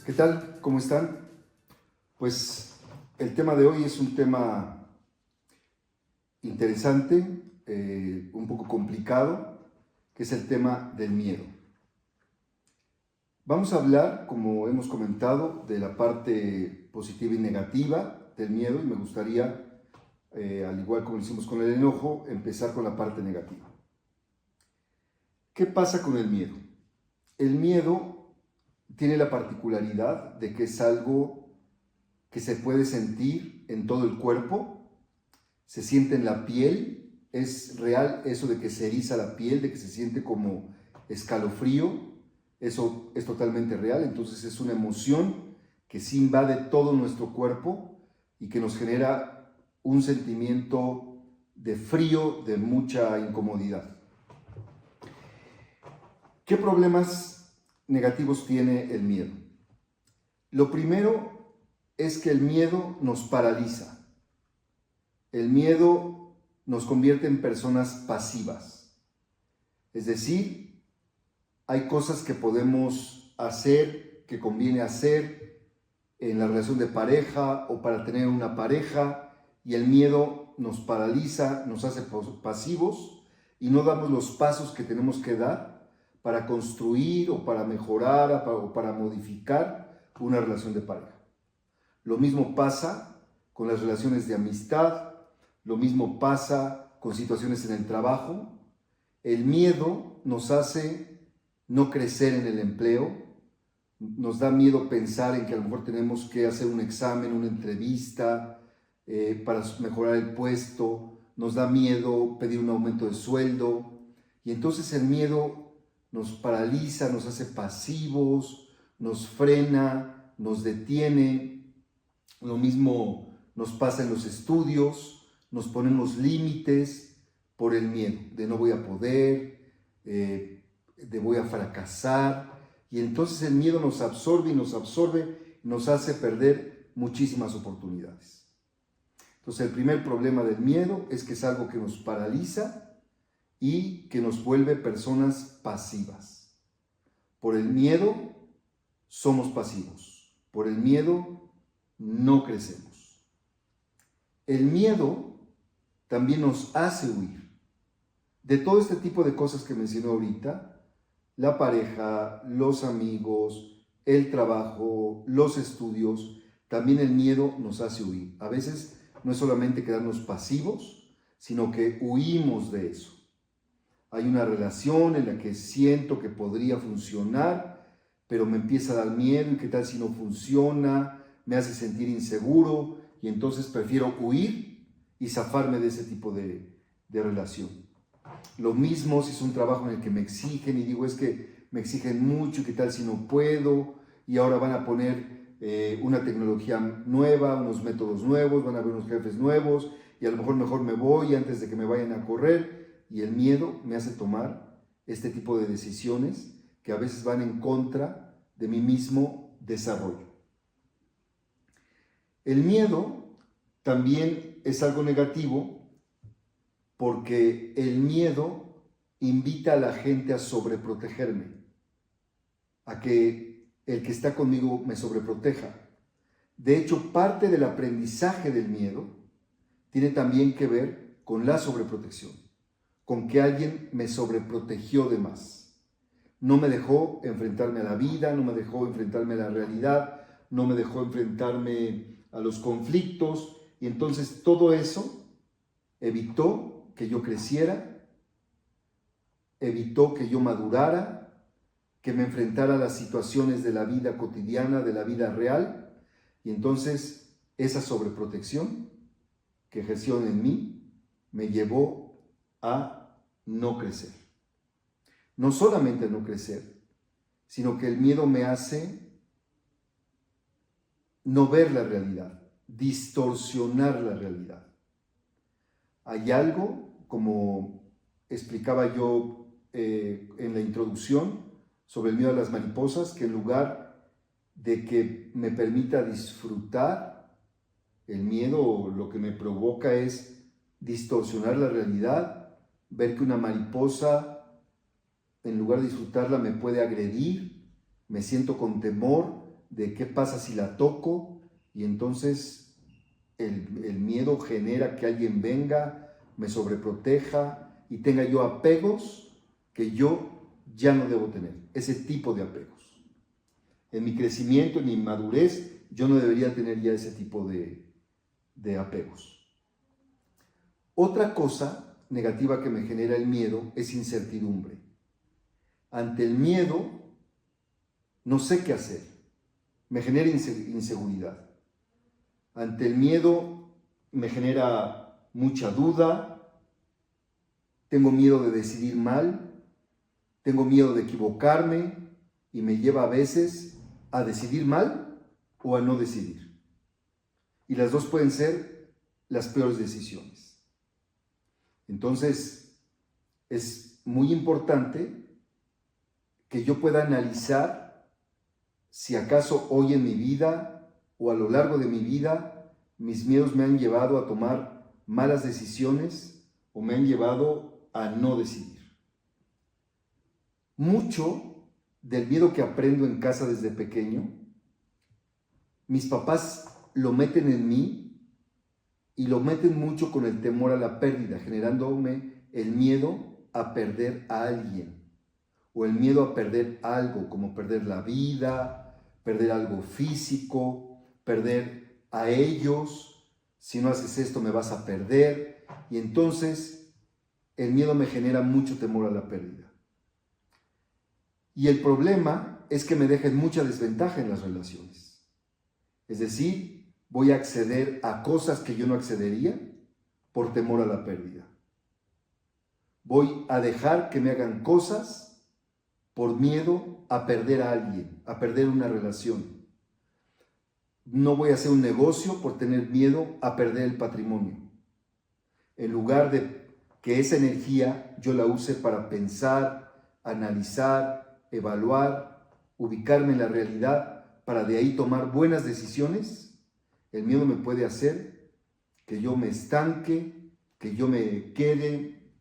¿Qué tal? ¿Cómo están? Pues el tema de hoy es un tema interesante, un poco complicado, que es el tema del miedo. Vamos a hablar, como hemos comentado, de la parte positiva y negativa del miedo y me gustaría, al igual como lo hicimos con el enojo, empezar con la parte negativa. ¿Qué pasa con el miedo? El miedo tiene la particularidad de que es algo que se puede sentir en todo el cuerpo, se siente en la piel, es real eso de que se eriza la piel, de que se siente como escalofrío, eso es totalmente real, entonces es una emoción que sí invade todo nuestro cuerpo y que nos genera un sentimiento de frío, de mucha incomodidad. ¿Qué problemas negativos tiene el miedo? Lo primero es que el miedo nos paraliza. El miedo nos convierte en personas pasivas. Es decir, hay cosas que podemos hacer, que conviene hacer en la relación de pareja o para tener una pareja, y el miedo nos paraliza, nos hace pasivos y no damos los pasos que tenemos que dar para construir o para mejorar o para modificar una relación de pareja. Lo mismo pasa con las relaciones de amistad, lo mismo pasa con situaciones en el trabajo. El miedo nos hace no crecer en el empleo, nos da miedo pensar en que a lo mejor tenemos que hacer un examen, una entrevista para mejorar el puesto, nos da miedo pedir un aumento de sueldo y entonces el miedo nos paraliza, nos hace pasivos, nos frena, nos detiene. Lo mismo nos pasa en los estudios, nos ponemos límites por el miedo de no voy a poder, de voy a fracasar, y entonces el miedo nos absorbe y nos hace perder muchísimas oportunidades. Entonces el primer problema del miedo es que es algo que nos paraliza y que nos vuelve personas pasivas. Por el miedo somos pasivos, por el miedo no crecemos. El miedo también nos hace huir de todo este tipo de cosas que mencioné ahorita: la pareja, los amigos, el trabajo, los estudios. También el miedo nos hace huir. A veces no es solamente quedarnos pasivos, sino que huimos de eso. Hay una relación en la que siento que podría funcionar, pero me empieza a dar miedo, y qué tal si no funciona, me hace sentir inseguro, y entonces prefiero huir y zafarme de ese tipo de relación. Lo mismo si es un trabajo en el que me exigen y digo, es que me exigen mucho, y qué tal si no puedo, y ahora van a poner una tecnología nueva, unos métodos nuevos, van a haber unos jefes nuevos, y a lo mejor me voy antes de que me vayan a correr. Y el miedo me hace tomar este tipo de decisiones que a veces van en contra de mi mismo desarrollo. El miedo también es algo negativo porque el miedo invita a la gente a sobreprotegerme, a que el que está conmigo me sobreproteja. De hecho, parte del aprendizaje del miedo tiene también que ver con la sobreprotección, con que alguien me sobreprotegió de más. No me dejó enfrentarme a la vida, no me dejó enfrentarme a la realidad, no me dejó enfrentarme a los conflictos, y entonces todo eso evitó que yo creciera, evitó que yo madurara, que me enfrentara a las situaciones de la vida cotidiana, de la vida real, y entonces esa sobreprotección que ejerció en mí me llevó a no crecer. No solamente no crecer, sino que el miedo me hace no ver la realidad, distorsionar la realidad. Hay algo, como explicaba yo en la introducción, sobre el miedo a las mariposas, que en lugar de que me permita disfrutar, el miedo lo que me provoca es distorsionar la realidad, ver que una mariposa, en lugar de disfrutarla, me puede agredir, me siento con temor, de qué pasa si la toco, y entonces el miedo genera que alguien venga, me sobreproteja y tenga yo apegos que yo ya no debo tener, ese tipo de apegos. En mi crecimiento, en mi madurez, yo no debería tener ya ese tipo de apegos. Otra cosa negativa que me genera el miedo es incertidumbre. Ante el miedo, no sé qué hacer. Me genera inseguridad. Ante el miedo, me genera mucha duda. Tengo miedo de decidir mal. Tengo miedo de equivocarme y me lleva a veces a decidir mal o a no decidir. Y las dos pueden ser las peores decisiones. Entonces, es muy importante que yo pueda analizar si acaso hoy en mi vida o a lo largo de mi vida mis miedos me han llevado a tomar malas decisiones o me han llevado a no decidir. Mucho del miedo que aprendo en casa desde pequeño, mis papás lo meten en mí y lo meten mucho con el temor a la pérdida, generándome el miedo a perder a alguien o el miedo a perder algo, como perder la vida, perder algo físico, perder a ellos. Si no haces esto me vas a perder. Y entonces el miedo me genera mucho temor a la pérdida. Y el problema es que me deja en mucha desventaja en las relaciones. Es decir, voy a acceder a cosas que yo no accedería por temor a la pérdida. Voy a dejar que me hagan cosas por miedo a perder a alguien, a perder una relación. No voy a hacer un negocio por tener miedo a perder el patrimonio. En lugar de que esa energía yo la use para pensar, analizar, evaluar, ubicarme en la realidad, para de ahí tomar buenas decisiones, el miedo me puede hacer que yo me estanque, que yo me quede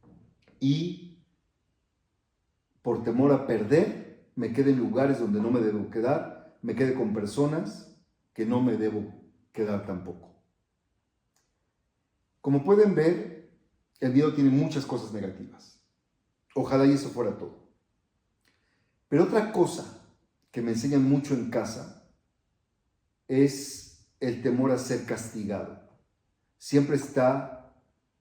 y por temor a perder, me quede en lugares donde no me debo quedar, me quede con personas que no me debo quedar tampoco. Como pueden ver, el miedo tiene muchas cosas negativas. Ojalá y eso fuera todo. Pero otra cosa que me enseñan mucho en casa es el temor a ser castigado. Siempre está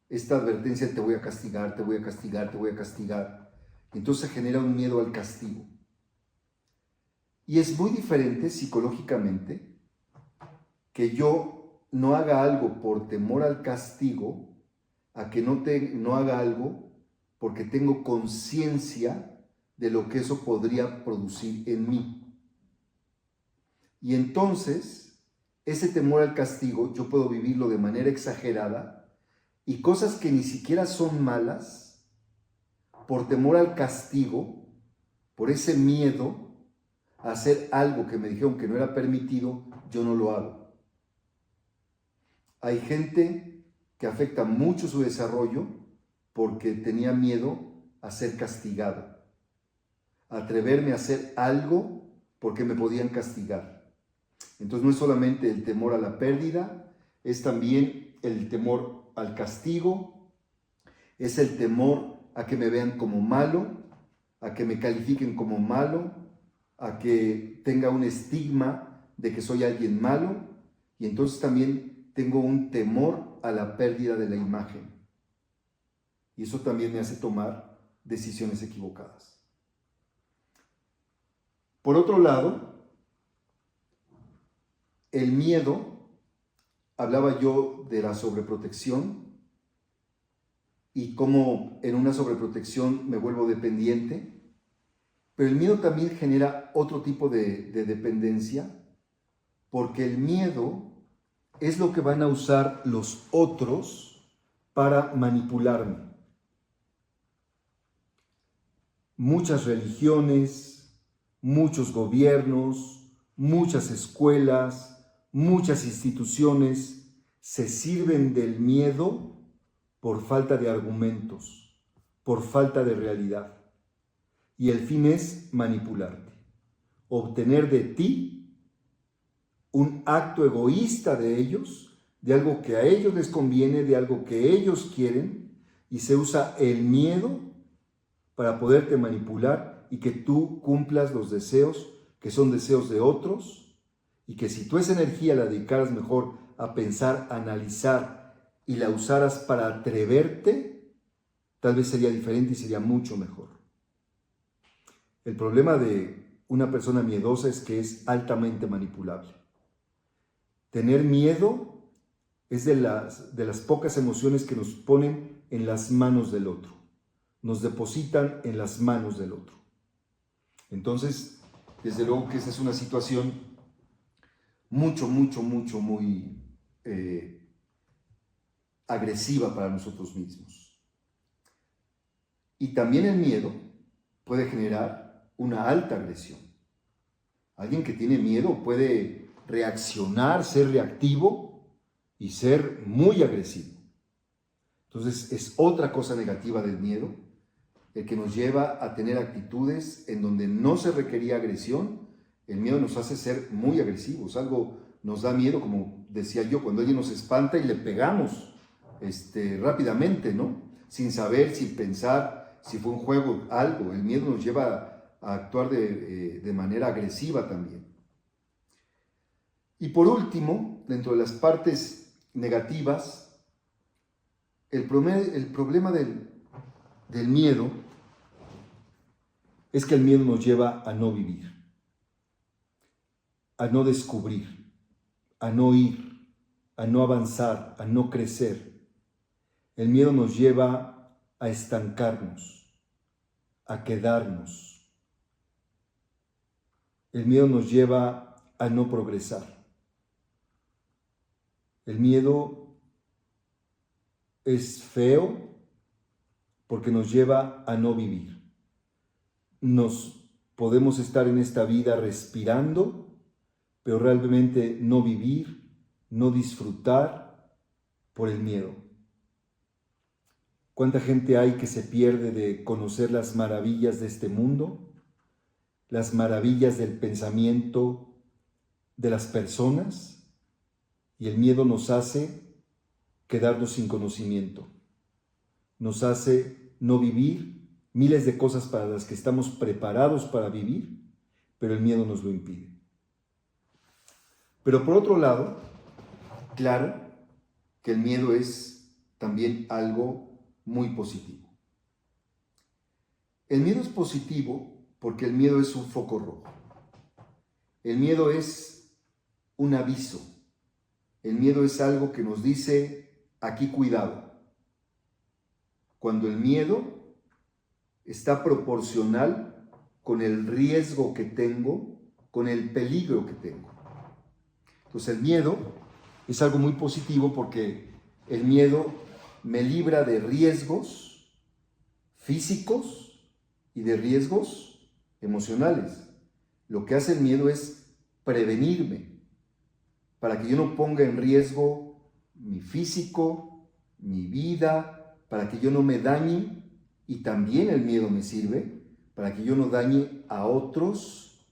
esta advertencia: te voy a castigar, te voy a castigar, te voy a castigar. Entonces genera un miedo al castigo. Y es muy diferente psicológicamente que yo no haga algo por temor al castigo a que no haga algo porque tengo conciencia de lo que eso podría producir en mí. Y entonces ese temor al castigo yo puedo vivirlo de manera exagerada y cosas que ni siquiera son malas, por temor al castigo, por ese miedo a hacer algo que me dijeron que no era permitido, yo no lo hago. Hay gente que afecta mucho su desarrollo porque tenía miedo a ser castigado, a atreverme a hacer algo porque me podían castigar. Entonces no es solamente el temor a la pérdida, es también el temor al castigo, es el temor a que me vean como malo, a que me califiquen como malo, a que tenga un estigma de que soy alguien malo, y entonces también tengo un temor a la pérdida de la imagen. Y eso también me hace tomar decisiones equivocadas. Por otro lado, el miedo, hablaba yo de la sobreprotección y cómo en una sobreprotección me vuelvo dependiente, pero el miedo también genera otro tipo de dependencia, porque el miedo es lo que van a usar los otros para manipularme. Muchas religiones, muchos gobiernos, muchas escuelas, muchas instituciones se sirven del miedo por falta de argumentos, por falta de realidad. Y el fin es manipularte, obtener de ti un acto egoísta de ellos, de algo que a ellos les conviene, de algo que ellos quieren, y se usa el miedo para poderte manipular y que tú cumplas los deseos que son deseos de otros, y que si tú esa energía la dedicaras mejor a pensar, a analizar y la usaras para atreverte, tal vez sería diferente y sería mucho mejor. El problema de una persona miedosa es que es altamente manipulable. Tener miedo es de las pocas emociones que nos ponen en las manos del otro, nos depositan en las manos del otro. Entonces, desde luego que esa es una situación muy agresiva para nosotros mismos. Y también el miedo puede generar una alta agresión. Alguien que tiene miedo puede reaccionar, ser reactivo y ser muy agresivo. Entonces es otra cosa negativa del miedo, el que nos lleva a tener actitudes en donde no se requería agresión. El miedo nos hace ser muy agresivos. Algo nos da miedo, como decía yo, cuando alguien nos espanta y le pegamos rápidamente, ¿no? Sin saber, sin pensar si fue un juego, algo. El miedo nos lleva a actuar de manera agresiva también. Y por último, dentro de las partes negativas, el problema del miedo es que el miedo nos lleva a no vivir, a no descubrir, a no ir, a no avanzar, a no crecer. El miedo nos lleva a estancarnos, a quedarnos. El miedo nos lleva a no progresar. El miedo es feo porque nos lleva a no vivir. Nos podemos estar en esta vida respirando, pero realmente no vivir, no disfrutar por el miedo. ¿Cuánta gente hay que se pierde de conocer las maravillas de este mundo? Las maravillas del pensamiento de las personas, y el miedo nos hace quedarnos sin conocimiento, nos hace no vivir miles de cosas para las que estamos preparados para vivir, pero el miedo nos lo impide. Pero por otro lado, claro que el miedo es también algo muy positivo. El miedo es positivo porque el miedo es un foco rojo. El miedo es un aviso. El miedo es algo que nos dice, aquí cuidado. Cuando el miedo está proporcional con el riesgo que tengo, con el peligro que tengo. Entonces el miedo es algo muy positivo porque el miedo me libra de riesgos físicos y de riesgos emocionales. Lo que hace el miedo es prevenirme, para que yo no ponga en riesgo mi físico, mi vida, para que yo no me dañe, y también el miedo me sirve para que yo no dañe a otros,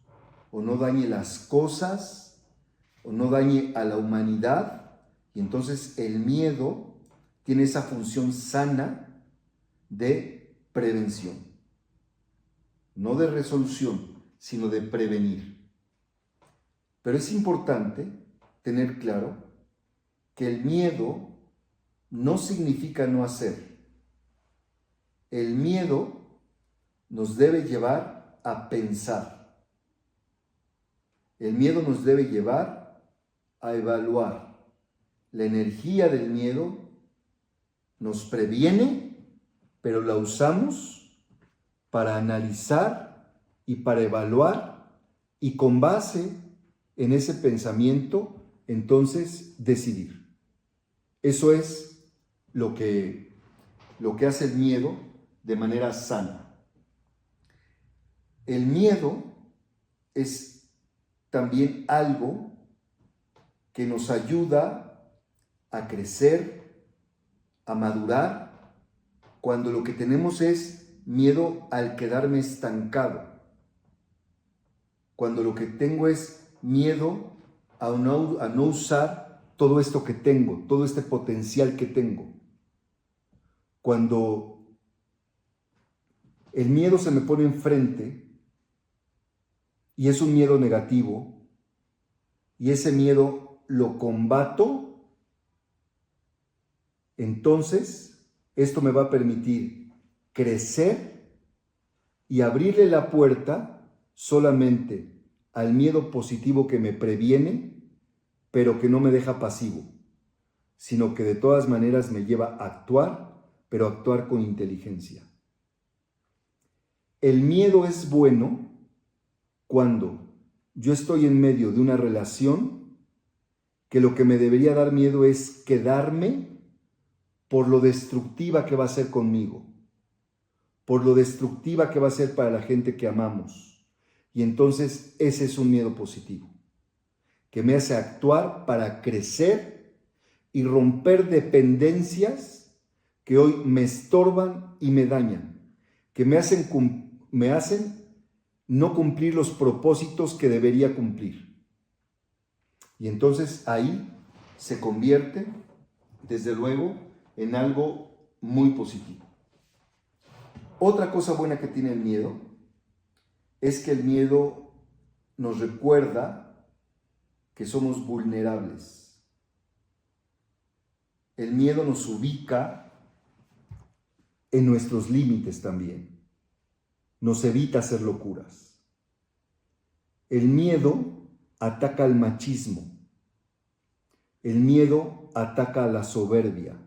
o no dañe las cosas, o no dañe a la humanidad. Y entonces el miedo tiene esa función sana de prevención, no de resolución, sino de prevenir. Pero es importante tener claro que el miedo no significa no hacer. El miedo nos debe llevar a pensar. El miedo nos debe llevar a evaluar. La energía del miedo nos previene, pero la usamos para analizar y para evaluar, y con base en ese pensamiento entonces decidir. Eso es lo que hace el miedo de manera sana. El miedo es también algo que nos ayuda a crecer, a madurar, cuando lo que tenemos es miedo al quedarme estancado. Cuando lo que tengo es miedo a no usar todo esto que tengo, todo este potencial que tengo. Cuando el miedo se me pone enfrente y es un miedo negativo y ese miedo lo combato, entonces esto me va a permitir crecer y abrirle la puerta solamente al miedo positivo que me previene, pero que no me deja pasivo, sino que de todas maneras me lleva a actuar, pero actuar con inteligencia. El miedo es bueno cuando yo estoy en medio de una relación que lo que me debería dar miedo es quedarme por lo destructiva que va a ser conmigo, por lo destructiva que va a ser para la gente que amamos. Y entonces ese es un miedo positivo, que me hace actuar para crecer y romper dependencias que hoy me estorban y me dañan, que me hacen no cumplir los propósitos que debería cumplir. Y entonces ahí se convierte, desde luego, en algo muy positivo. Otra cosa buena que tiene el miedo es que el miedo nos recuerda que somos vulnerables. El miedo nos ubica en nuestros límites también. Nos evita hacer locuras. El miedo ataca al machismo. El miedo ataca a la soberbia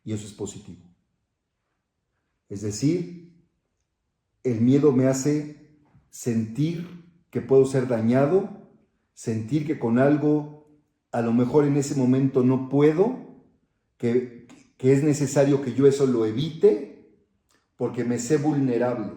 y eso es positivo. Es decir, el miedo me hace sentir que puedo ser dañado, sentir que con algo a lo mejor en ese momento no puedo, que es necesario que yo eso lo evite porque me sé vulnerable,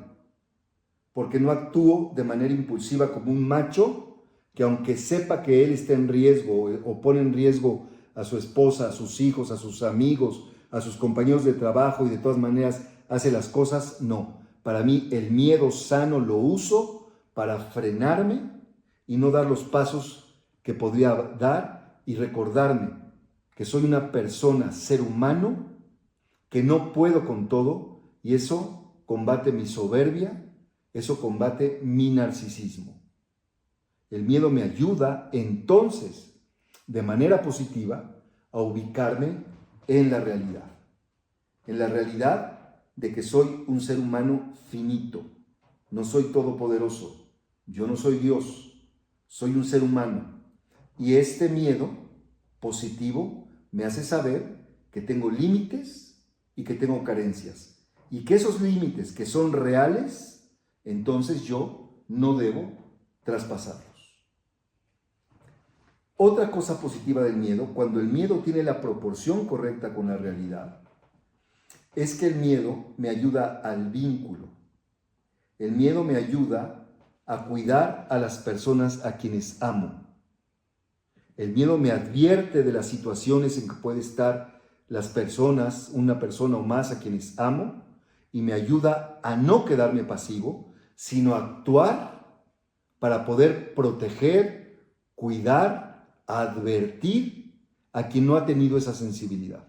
porque no actúo de manera impulsiva como un macho que aunque sepa que él está en riesgo o pone en riesgo a su esposa, a sus hijos, a sus amigos, a sus compañeros de trabajo y de todas maneras hace las cosas, no. Para mí el miedo sano lo uso para frenarme y no dar los pasos que podría dar y recordarme que soy una persona, ser humano, que no puedo con todo y eso combate mi soberbia, eso combate mi narcisismo. El miedo me ayuda entonces, de manera positiva, a ubicarme en la realidad de que soy un ser humano finito, no soy todopoderoso, yo no soy Dios, soy un ser humano. Y este miedo positivo me hace saber que tengo límites y que tengo carencias. Y que esos límites que son reales, entonces yo no debo traspasarlos. Otra cosa positiva del miedo, cuando el miedo tiene la proporción correcta con la realidad, es que el miedo me ayuda al vínculo. El miedo me ayuda a cuidar a las personas a quienes amo. El miedo me advierte de las situaciones en que puede estar las personas, una persona o más a quienes amo, y me ayuda a no quedarme pasivo, sino a actuar para poder proteger, cuidar, advertir a quien no ha tenido esa sensibilidad.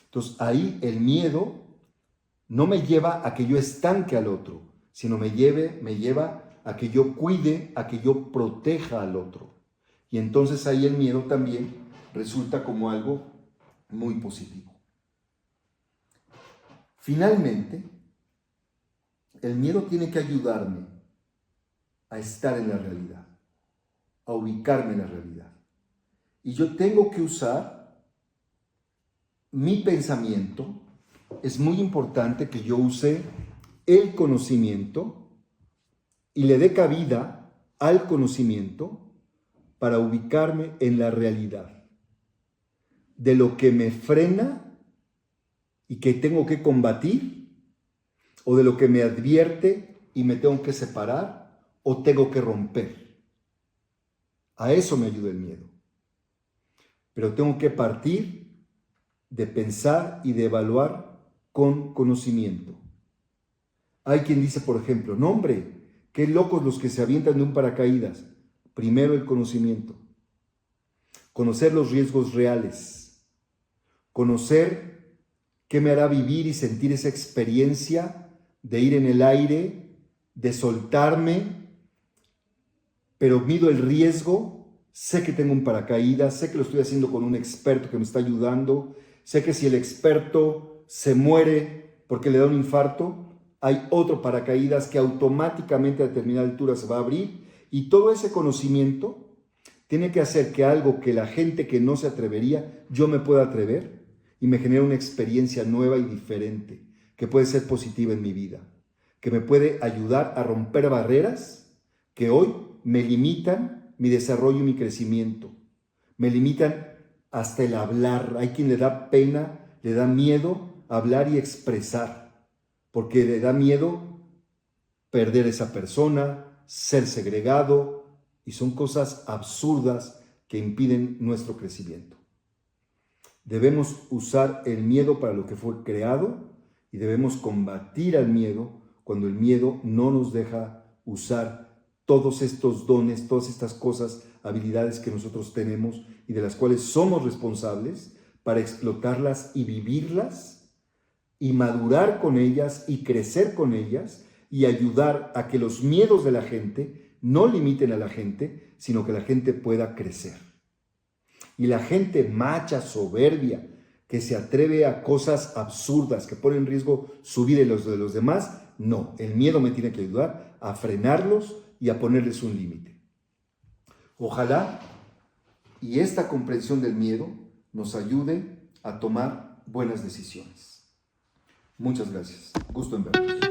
Entonces ahí el miedo no me lleva a que yo estanque al otro, sino me lleva a que yo cuide, a que yo proteja al otro. Y entonces ahí el miedo también resulta como algo muy positivo. Finalmente, el miedo tiene que ayudarme a estar en la realidad, a ubicarme en la realidad. Y yo tengo que usar mi pensamiento. Es muy importante que yo use el conocimiento y le dé cabida al conocimiento para ubicarme en la realidad de lo que me frena y que tengo que combatir, o de lo que me advierte y me tengo que separar o tengo que romper. A eso me ayuda el miedo. Pero tengo que partir de pensar y de evaluar con conocimiento. Hay quien dice, por ejemplo, no hombre, qué locos los que se avientan de un paracaídas. Primero el conocimiento. conocer los riesgos reales, conocer qué me hará vivir y sentir esa experiencia de ir en el aire, de soltarme, pero mido el riesgo, sé que tengo un paracaídas, sé que lo estoy haciendo con un experto que me está ayudando, sé que si el experto se muere porque le da un infarto, hay otro paracaídas que automáticamente a determinada altura se va a abrir, y todo ese conocimiento tiene que hacer que algo que la gente que no se atrevería, yo me pueda atrever y me genere una experiencia nueva y diferente, que puede ser positiva en mi vida, que me puede ayudar a romper barreras que hoy me limitan mi desarrollo y mi crecimiento, me limitan hasta el hablar. Hay quien le da pena, le da miedo hablar y expresar, porque le da miedo perder esa persona, ser segregado, y son cosas absurdas que impiden nuestro crecimiento. Debemos usar el miedo para lo que fue creado y debemos combatir al miedo cuando el miedo no nos deja usar todos estos dones, todas estas cosas, habilidades que nosotros tenemos y de las cuales somos responsables para explotarlas y vivirlas y madurar con ellas y crecer con ellas y ayudar a que los miedos de la gente no limiten a la gente, sino que la gente pueda crecer. Y la gente macha, soberbia, que se atreve a cosas absurdas, que pone en riesgo su vida y los de los demás, no, el miedo me tiene que ayudar a frenarlos y a ponerles un límite. Ojalá y esta comprensión del miedo nos ayude a tomar buenas decisiones. Muchas gracias. Gusto en verlos.